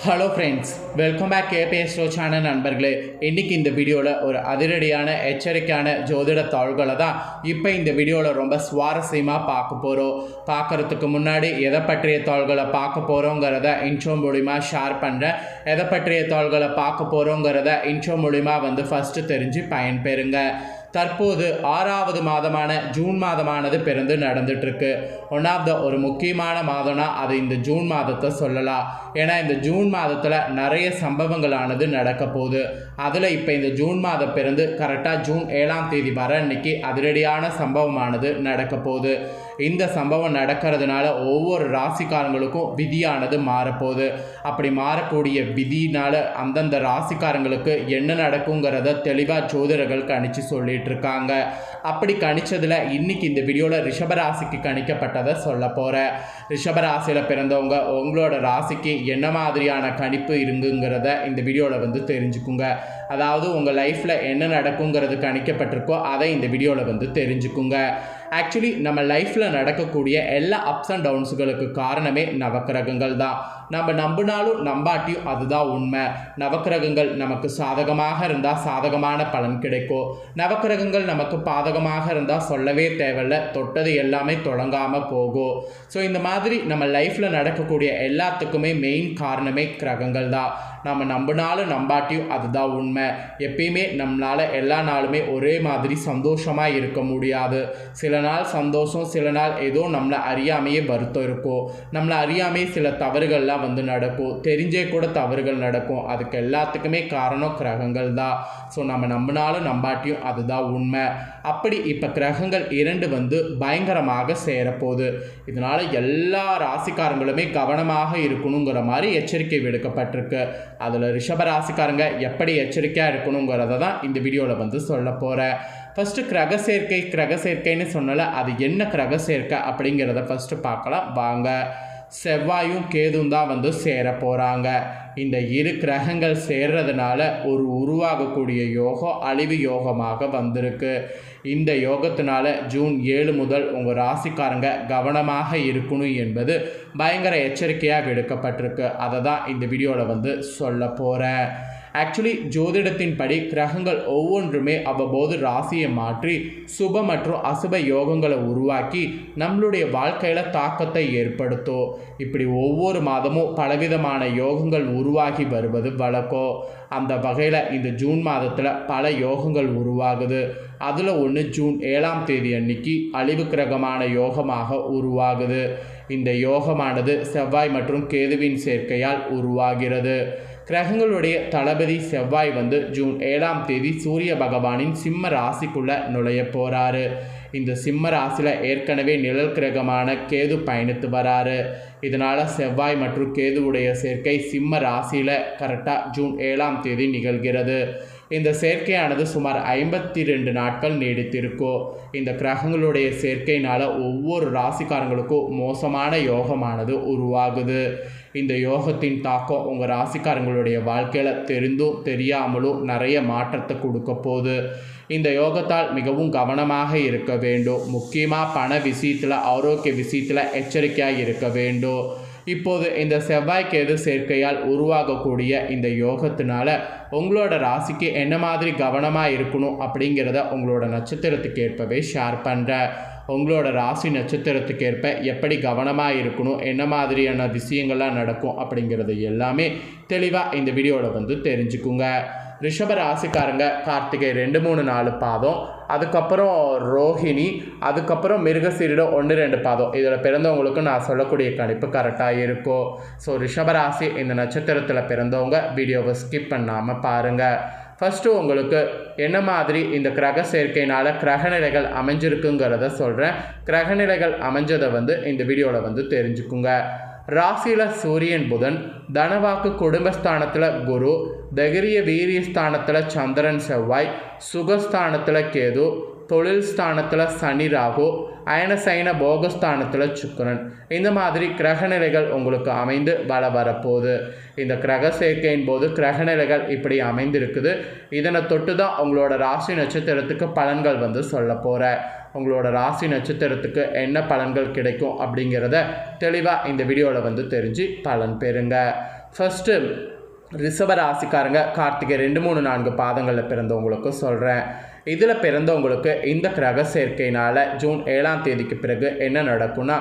Hello friends, welcome back கேபிஎஸ்ரோ channel நண்பர்களே. இன்றைக்கி இந்த வீடியோவில் ஒரு அதிரடியான எச்சரிக்கையான ஜோதிட தாள்களை தான் இப்போ இந்த வீடியோவில் ரொம்ப சுவாரஸ்யமாக பார்க்க போகிறோம். பார்க்குறதுக்கு முன்னாடி எதை பற்றிய தாள்களை பார்க்க போகிறோங்கிறத இன்ட்ரோ மூலிமா ஷேர் பண்ணுறேன். எதை பற்றிய தாள்களை பார்க்க போகிறோங்கிறத இன்ட்ரோ மூலிமா ஃபஸ்ட்டு தெரிஞ்சு பயன்பெறுங்க. தற்போது 6வது மாதமான ஜூன் மாதமானது பிறந்து நடந்துட்டுருக்கு. ஒரு முக்கியமான மாதம்னா அது இந்த ஜூன் மாதத்தை சொல்லலாம். ஏன்னா இந்த ஜூன் மாதத்தில் நிறைய சம்பவங்களானது நடக்க போகுது. அதில் இப்போ இந்த ஜூன் மாதம் பிறந்து கரெக்டாக ஜூன் 7ஆம் தேதி வர அன்னைக்கு அதிரடியான சம்பவமானது நடக்க போகுது. இந்த சம்பவம் நடக்கிறதுனால ஒவ்வொரு ராசிக்காரங்களுக்கும் விதியானது மாறப்போகுது. அப்படி மாறக்கூடிய விதியினால் அந்தந்த ராசிக்காரங்களுக்கு என்ன நடக்குங்கிறத தெளிவாக ஜோதிடர்கள் கணிச்சு சொல்லிட்டு இருக்காங்க. அப்படி கணிச்சதில் இன்னைக்கு இந்த வீடியோவில் ரிஷபராசிக்கு கணிக்கப்பட்டதை சொல்ல போகிறேன். ரிஷபராசியில் பிறந்தவங்க உங்களோட ராசிக்கு என்ன மாதிரியான கணிப்பு இருக்குங்கிறத இந்த வீடியோவில் தெரிஞ்சுக்குங்க. அதாவது உங்கள் லைஃப்பில் என்ன நடக்குங்கிறது கணிக்கப்பட்டிருக்கோ அதை இந்த வீடியோவில் தெரிஞ்சுக்குங்க. ஆக்சுவலி நம்ம லைஃப்பில் நடக்கக்கூடிய எல்லா அப்ஸ் அண்ட் டவுன்ஸுகளுக்கு காரணமே நவக்கிரகங்கள் தான். நம்ம நம்பினாலும் நம்பாட்டியும் அதுதான் உண்மை. நவக்கிரகங்கள் நமக்கு சாதகமாக இருந்தால் சாதகமான பலன் கிடைக்கும். நவக்கிரகங்கள் நமக்கு பாதகமாக இருந்தால் சொல்லவே தேவையில்லை, தொட்டது எல்லாமே தொடங்காமல் போகும். ஸோ இந்த மாதிரி நம்ம லைஃப்பில் நடக்கக்கூடிய எல்லாத்துக்குமே மெயின் காரணமே கிரகங்கள் தான். நம்ம நம்பினாலும் நம்பாட்டியும் அதுதான் உண்மை. எப்பயுமே நம்மளால் எல்லா நாளுமே ஒரே மாதிரி சந்தோஷமாக இருக்க முடியாது. சில நாள் சந்தோஷம், சில நாள் ஏதோ நம்மளை அறியாமையே வருத்தம் இருக்கும். நம்மளை அறியாமையே சில தவறுகள்லாம் நடக்கும். தெரிஞ்சே கூட தவறுகள் நடக்கும். அதுக்கு எல்லாத்துக்குமே காரணம் கிரகங்கள் தான். ஸோ நம்ம நம்பினாலும் நம்பாட்டியும் அதுதான் உண்மை. அப்படி இப்போ கிரகங்கள் 2 பயங்கரமாக சேரப்போகுது. இதனால் எல்லா ராசிக்காரங்களுமே கவனமாக இருக்கணுங்கிற மாதிரி எச்சரிக்கை விடுக்கப்பட்டிருக்கு. அதில் ரிஷபராசிக்காரங்க எப்படி எச்சரிக்கையாக இருக்கணுங்கிறத தான் இந்த வீடியோவில் சொல்ல போகிறேன். ஃபஸ்ட்டு கிரக சேர்க்கைன்னு சொன்னல, அது என்ன கிரக சேர்க்கை அப்படிங்கிறத ஃபஸ்ட்டு பார்க்கலாம் வாங்க. செவ்வாயும் கேதும் தான் சேர போகிறாங்க. இந்த 2 கிரகங்கள் சேர்றதுனால ஒரு உருவாகக்கூடிய யோகம் அழிவு யோகமாக வந்திருக்கு. இந்த யோகத்தினால ஜூன் 7 முதல் உங்கள் ராசிக்காரங்க கவனமாக இருக்கணும் என்பது பயங்கர எச்சரிக்கையாக விடுக்கப்பட்டிருக்கு. அதை தான் இந்த வீடியோவில் சொல்ல போகிறேன். ஆக்சுவலி ஜோதிடத்தின் படி கிரகங்கள் ஒவ்வொன்றுமே அவ்வப்போது ராசியை மாற்றி சுப மற்றும் அசுப யோகங்களை உருவாக்கி நம்மளுடைய வாழ்க்கையில் தாக்கத்தை ஏற்படுத்தும். இப்படி ஒவ்வொரு மாதமும் பலவிதமான யோகங்கள் உருவாகி வருவது வழக்கம். அந்த வகையில் இந்த ஜூன் மாதத்தில் பல யோகங்கள் உருவாகுது. அதில் ஒன்று ஜூன் 7ஆம் தேதி அன்னைக்கு அழிவு கிரகமான யோகமாக உருவாகுது. இந்த யோகமானது செவ்வாய் மற்றும் கேதுவின் சேர்க்கையால் உருவாகிறது. கிரகங்களுடைய தளபதி செவ்வாய் ஜூன் 7ஆம் தேதி சூரிய பகவானின் சிம்ம ராசிக்குள்ளே நுழைய போகிறாரு. இந்த சிம்ம ராசியில் ஏற்கனவே நிழல் கிரகமான கேது பயணித்து வராரு. இதனால் செவ்வாய் மற்றும் கேதுவுடைய சேர்க்கை சிம்ம ராசியில் கரெக்டாக ஜூன் 7ஆம் தேதி நிகழ்கிறது. இந்த சேர்க்கையானது சுமார் 52 நாட்கள் நீடித்திருக்கும். இந்த கிரகங்களுடைய சேர்க்கையினால் ஒவ்வொரு ராசிக்காரங்களுக்கும் மோசமான யோகமானது உருவாகுது. இந்த யோகத்தின் தாக்கம் உங்கள் ராசிக்காரங்களுடைய வாழ்க்கையில் தெரிந்தும் தெரியாமலும் நிறைய மாற்றத்தை கொடுக்க போகுது. இந்த யோகத்தால் மிகவும் கவனமாக இருக்க வேண்டும். முக்கியமாக பண விஷயத்தில், ஆரோக்கிய விஷயத்தில் எச்சரிக்கையாக இருக்க வேண்டும். இப்போது இந்த செவ்வாய் கேது சேர்க்கையால் உருவாகக்கூடிய இந்த யோகத்தினால உங்களோட ராசிக்கு என்ன மாதிரி கவனமாக இருக்கணும் அப்படிங்கிறத உங்களோட நட்சத்திரத்துக்கு ஏற்பவே ஷேர் பண்ணுறேன். உங்களோட ராசி நட்சத்திரத்துக்கு ஏற்ப எப்படி கவனமாக இருக்கணும், என்ன மாதிரியான விஷயங்கள்லாம் நடக்கும் அப்படிங்கிறது எல்லாமே தெளிவாக இந்த வீடியோவில் தெரிஞ்சுக்குங்க. ரிஷப ராசிக்காரங்க கார்த்திகை 2, 3, 4 பாதம், அதுக்கப்புறம் ரோஹிணி, அதுக்கப்புறம் மிருகசீரிடம் 1, 2 பாதம். இதில் பிறந்தவங்களுக்கு நான் சொல்லக்கூடிய கணிப்பு கரெக்டாக இருக்கும். ஸோ ரிஷபராசி இந்த நட்சத்திரத்தில் பிறந்தவங்க வீடியோவை ஸ்கிப் பண்ணாமல் பாருங்கள். ஃபஸ்ட்டு உங்களுக்கு என்ன மாதிரி இந்த கிரக சேர்க்கையினால் கிரகநிலைகள் அமைஞ்சிருக்குங்கிறத சொல்கிறேன். கிரகநிலைகள் அமைஞ்சதை இந்த வீடியோவில் தெரிஞ்சுக்குங்க. ராசியில் சூரியன் புதன், தனவாக்கு குடும்பஸ்தானத்தில் குரு, தைரிய வீரியஸ்தானத்தில் சந்திரன் செவ்வாய், சுகஸ்தானத்தில் கேது, தொழில் ஸ்தானத்தில் சனி ராகு, அயனசைன போகஸ்தானத்தில் சுக்கிரன். இந்த மாதிரி கிரகநிலைகள் உங்களுக்கு அமைந்து வரப்போகுது. இந்த கிரக சேர்க்கையின் போது கிரகநிலைகள் இப்படி அமைந்திருக்குது. இதனை தொட்டு தான் உங்களோட ராசி நட்சத்திரத்துக்கு பலன்கள் சொல்ல போகிறேன். உங்களோட ராசி நட்சத்திரத்துக்கு என்ன பலன்கள் கிடைக்கும் அப்படிங்கிறத தெளிவாக இந்த வீடியோவில் தெரிஞ்சு பலன் பெறுங்க. ஃபஸ்ட்டு ரிஷபராசிக்காரங்க கார்த்திகை 2, 3, 4 பாதங்களில் பிறந்தவங்களுக்கு சொல்கிறேன். இதில் பிறந்தவங்களுக்கு இந்த கிரக சேர்க்கையினால் ஜூன் 7ஆம் தேதிக்கு பிறகு என்ன நடக்கும்னா,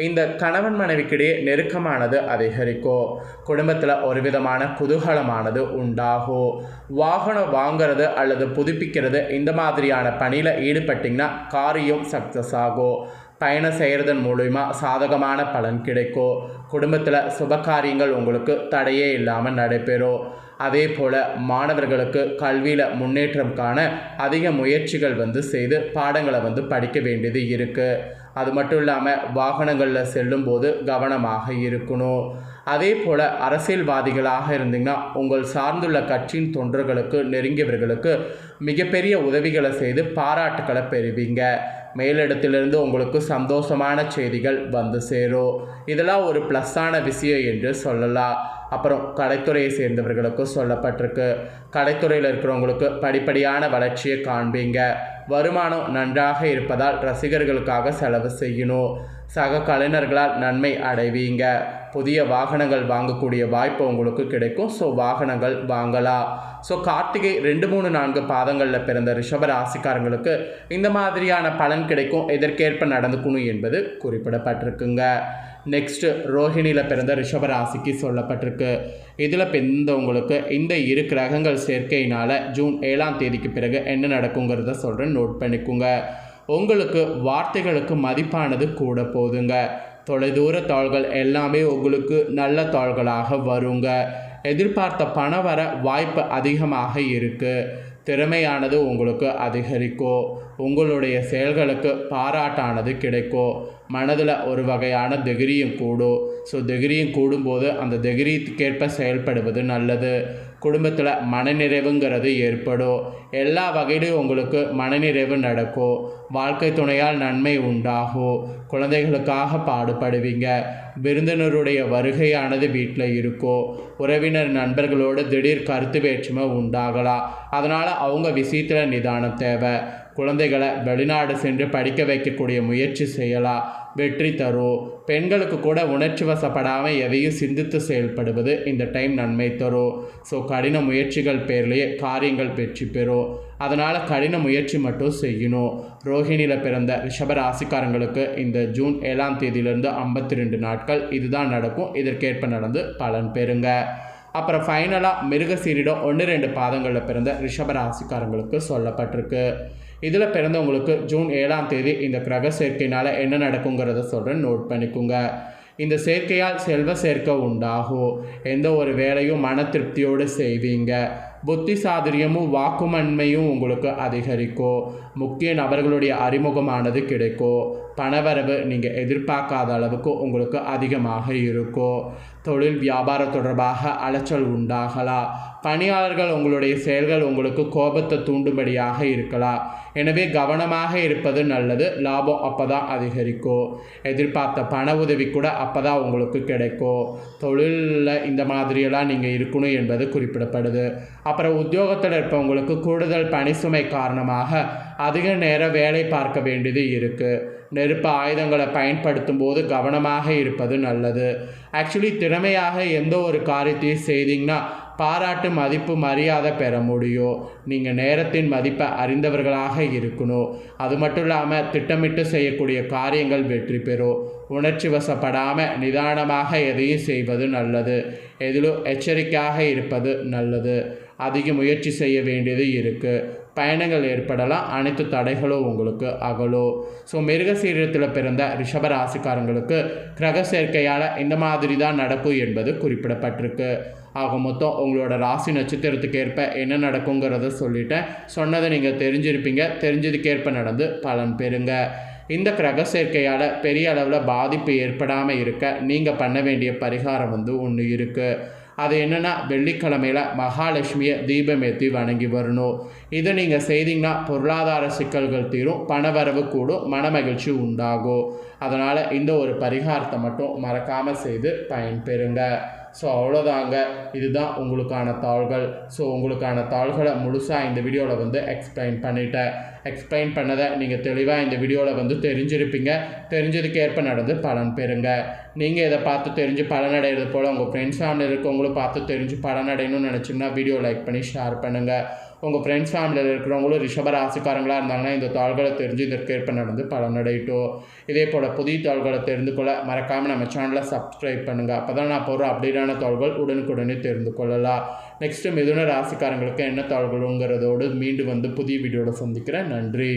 இந்த கணவன் மனைவிக்கிடையே நெருக்கமானது அதிகரிக்கும். குடும்பத்தில் ஒரு விதமான குதூகலமானது உண்டாகும். வாகனம் வாங்கிறது அல்லது புதுப்பிக்கிறது இந்த மாதிரியான பணியில் ஈடுபட்டிங்கன்னா காரியம் சக்ஸஸ் ஆகும். பயணம் செய்கிறதன் மூலிமா சாதகமான பலன் கிடைக்கும். குடும்பத்தில் சுபகாரியங்கள் உங்களுக்கு தடையே இல்லாமல் நடைபெறும். அதே போல் மாணவர்களுக்கு கல்வியில் முன்னேற்றம் காண அதிக முயற்சிகள் செய்து பாடங்களை படிக்க வேண்டியது இருக்குது. அது மட்டும் இல்லாமல் வாகனங்களில் செல்லும்போது கவனமாக இருக்கணும். அதே போல் அரசியல்வாதிகளாக இருந்தீங்கன்னா உங்கள் சார்ந்துள்ள கட்சியின் தொண்டர்களுக்கு நெருங்கியவர்களுக்கு மிகப்பெரிய உதவிகளை செய்து பாராட்டுக்களை பெறுவீங்க. மேலிடத்திலிருந்து உங்களுக்கு சந்தோஷமான செய்திகள் சேரும். இதெல்லாம் ஒரு ப்ளஸ்ஸான விஷயம் என்று சொல்லலாம். அப்புறம் கலைத்துறையை சேர்ந்தவர்களுக்கு சொல்லப்பட்டிருக்கு. கலைத்துறையில் இருக்கிறவங்களுக்கு படிப்படியான வளர்ச்சியை காண்பீங்க. வருமானம் நன்றாக இருப்பதால் ரசிகர்களுக்காக செலவு செய்யணும். சக கலைஞர்களால் நன்மை அடைவீங்க. புதிய வாகனங்கள் வாங்கக்கூடிய வாய்ப்பு உங்களுக்கு கிடைக்கும். ஸோ வாகனங்கள் வாங்கலாம். ஸோ கார்த்திகை 2, 3, 4 பாதங்களில் பிறந்த ரிஷப ராசிக்காரங்களுக்கு இந்த மாதிரியான பலன் கிடைக்கும். எதற்கேற்ப நடந்துக்கணும் என்பது குறிப்பிடப்பட்டிருக்குங்க. நெக்ஸ்ட்டு ரோஹிணியில் பிறந்த ரிஷப ராசிக்கு சொல்லப்பட்டிருக்கு. இதில் பிறந்தவங்களுக்கு இந்த 2 கிரகங்கள் சேர்க்கையினால் ஜூன் 7ஆம் தேதிக்கு பிறகு என்ன நடக்குங்கிறத சொல்கிறேன், நோட் பண்ணிக்கோங்க. உங்களுக்கு வார்த்தைகளுக்கு மதிப்பானது கூட போதுங்க. தொலைதூர தாள்கள் எல்லாமே உங்களுக்கு நல்ல தாள்களாக வருங்க. எதிர்பார்த்த பண வர வாய்ப்பு அதிகமாக இருக்குது. திறமையானது உங்களுக்கு அதிகரிக்கும். உங்களுடைய செயல்களுக்கு பாராட்டானது கிடைக்கும். மனதில் ஒரு வகையான திகிரியும் கூடும். ஸோ திகிரியும் கூடும்போது அந்த திகிரிக்கேற்ப செயல்படுவது நல்லது. குடும்பத்தில் மனநிறைவுங்கிறது ஏற்படும். எல்லா வகையிலும் உங்களுக்கு மனநிறைவு நடக்கும். வாழ்க்கை துணையால் நன்மை உண்டாகும். குழந்தைகளுக்காக பாடுபடுவீங்க. விருந்தினருடைய வருகையானது வீட்டில் இருக்கும். உறவினர் நண்பர்களோடு திடீர் கருத்து வேற்றுமை உண்டாகலாம். அதனால் அவங்க விஷயத்தில் நிதானம் தேவை. குழந்தைகளை வெளிநாடு சென்று படிக்க வைக்கக்கூடிய முயற்சி செய்யலாம், வெற்றி தரும். பெண்களுக்கு கூட உணர்ச்சி வசப்படாமல் எதையும் சிந்தித்து செயல்படுவது இந்த டைம் நன்மை தரும். ஸோ கடின முயற்சிகள் பேர்லேயே காரியங்கள் வெற்றி பெறும். அதனால் கடின முயற்சி மட்டும் செய்யணும். ரோஹிணியில் பிறந்த ரிஷபராசிக்காரங்களுக்கு இந்த ஜூன் 7ஆம் தேதியிலிருந்து 52 நாட்கள் இதுதான் நடக்கும். இதற்கேற்ப நடந்து பலன் பெறுங்க. அப்புறம் ஃபைனலாக மிருகசீரிடம் 1, 2 பாதங்களில் பிறந்த ரிஷபராசிக்காரங்களுக்கு சொல்லப்பட்டிருக்கு. இதில் பிறந்தவங்களுக்கு ஜூன் 7ஆம் தேதி இந்த கிரக சேர்க்கையினால் என்ன நடக்குங்கிறத சொல்கிறேன், நோட் பண்ணிக்கோங்க. இந்த சேர்க்கையால் செல்வ சேர்க்கை உண்டாகும். எந்த ஒரு வேலையும் மன திருப்தியோடு செய்வீங்க. புத்தி சாதுரியமும் வாக்குமன்மையும் உங்களுக்கு அதிகரிக்கும். முக்கிய நபர்களுடைய அறிமுகமானது கிடைக்கும். பணவரவு நீங்கள் எதிர்பார்க்காத அளவுக்கு உங்களுக்கு அதிகமாக இருக்கும். தொழில் வியாபாரம் தொடர்பாக அலைச்சல் உண்டாகலாம். பணியாளர்கள் உங்களுடைய செயல்கள் உங்களுக்கு கோபத்தை தூண்டும்படியாக இருக்கலாம். எனவே கவனமாக இருப்பது நல்லது. லாபம் அப்போ தான் அதிகரிக்கும். எதிர்பார்த்த பண உதவி கூட அப்போ தான் உங்களுக்கு கிடைக்கும். தொழிலில் இந்த மாதிரியெல்லாம் நீங்கள் இருக்கணும் என்பது குறிப்பிடப்படுது. அப்புறம் உத்தியோகத்தில் இருப்பவங்களுக்கு கூடுதல் பணி சுமை காரணமாக அதிக நேரம் வேலை பார்க்க வேண்டியது இருக்குது. நெருப்பு ஆயுதங்களை பயன்படுத்தும் போது கவனமாக இருப்பது நல்லது. ஆக்சுவலி திறமையாக எந்த ஒரு காரியத்தையும் செய்தீங்கன்னா பாராட்டு, மதிப்பு, மரியாதை பெற முடியும். நீங்கள் நேரத்தின் மதிப்பை அறிந்தவர்களாக இருக்கணும். அது மட்டும் இல்லாமல் திட்டமிட்டு செய்யக்கூடிய காரியங்கள் வெற்றி பெறும். உணர்ச்சி வசப்படாமல் நிதானமாக எதையும் செய்வது நல்லது. எதிலும் எச்சரிக்கையாக இருப்பது நல்லது. அதிக முயற்சி செய்ய வேண்டியது இருக்குது. பயணங்கள் ஏற்படலாம். அனைத்து தடைகளும் உங்களுக்கு அகலும். ஸோ மிருகசீரத்தில் பிறந்த ரிஷபராசிக்காரங்களுக்கு கிரக சேர்க்கையால் இந்த மாதிரி தான் நடக்கும் என்பது குறிப்பிடப்பட்டிருக்கு. ஆக மொத்தம் உங்களோட ராசி நட்சத்திரத்துக்கு ஏற்ப என்ன நடக்குங்கிறத சொல்லிட்டேன். சொன்னதை நீங்கள் தெரிஞ்சிருப்பீங்க. தெரிஞ்சதுக்கேற்ப நடந்து பலன் பெறுங்க. இந்த கிரக சேர்க்கையால் பெரிய அளவில் பாதிப்பு ஏற்படாமல் இருக்க நீங்கள் பண்ண வேண்டிய பரிகாரம் ஒன்று இருக்குது. அது என்னென்னா, வெள்ளிக்கிழமையில் மகாலட்சுமியை தீபம் ஏற்றி வணங்கி வரணும். இதை நீங்கள் செய்தீங்கன்னா பொருளாதார சிக்கல்கள் தீரும், பணவரவு கூடும், மனமகிழ்ச்சி உண்டாகும். அதனால் இந்த ஒரு பரிகாரத்தை மட்டும் மறக்காமல் செய்து பயன்பெறுங்க. ஸோ அவ்வளோதாங்க, இதுதான் உங்களுக்கான தாள்கள். ஸோ உங்களுக்கான தாள்களை முழுசாக இந்த வீடியோவில் வந்து எக்ஸ்பிளைன் பண்ணிட்டேன். எக்ஸ்பிளைன் பண்ணதை நீங்கள் தெளிவாக இந்த வீடியோவில் தெரிஞ்சிருப்பீங்க. தெரிஞ்சதுக்கு ஏற்ப நடந்து பலன் பெறுங்க. நீங்கள் இதை பார்த்து தெரிஞ்சு பலனடைகிறது போல் உங்கள் ஃப்ரெண்ட்ஸ் ஃபேமிலியில் இருக்கவங்களும் பார்த்து தெரிஞ்சு பலனடையணும்னு நினச்சிங்கன்னா வீடியோ லைக் பண்ணி ஷேர் பண்ணுங்கள். உங்கள் ஃப்ரெண்ட்ஸ் ஃபேமிலியில் இருக்கிறவங்களும் ரிஷப ராசிக்காரங்களாக இருந்தாங்கன்னா இந்த தாள்களை தெரிஞ்சு இதற்கேற்ப நடந்து பலனடையட்டும். இதே போல் புதிய தாள்களை தெரிந்து கொள்ள மறக்காமல் நம்ம சேனலை சப்ஸ்கிரைப் பண்ணுங்கள். அப்போ தான் நான் போகிற அப்டேட்டான தாள்கள் உடனுக்குடனே தெரிந்து கொள்ளலாம். நெக்ஸ்ட்டு மிதுன ராசிக்காரங்களுக்கு என்ன தாள்களுங்கிறதோடு மீண்டும் புதிய வீடியோவில் சந்திக்கிறேன். நன்றி.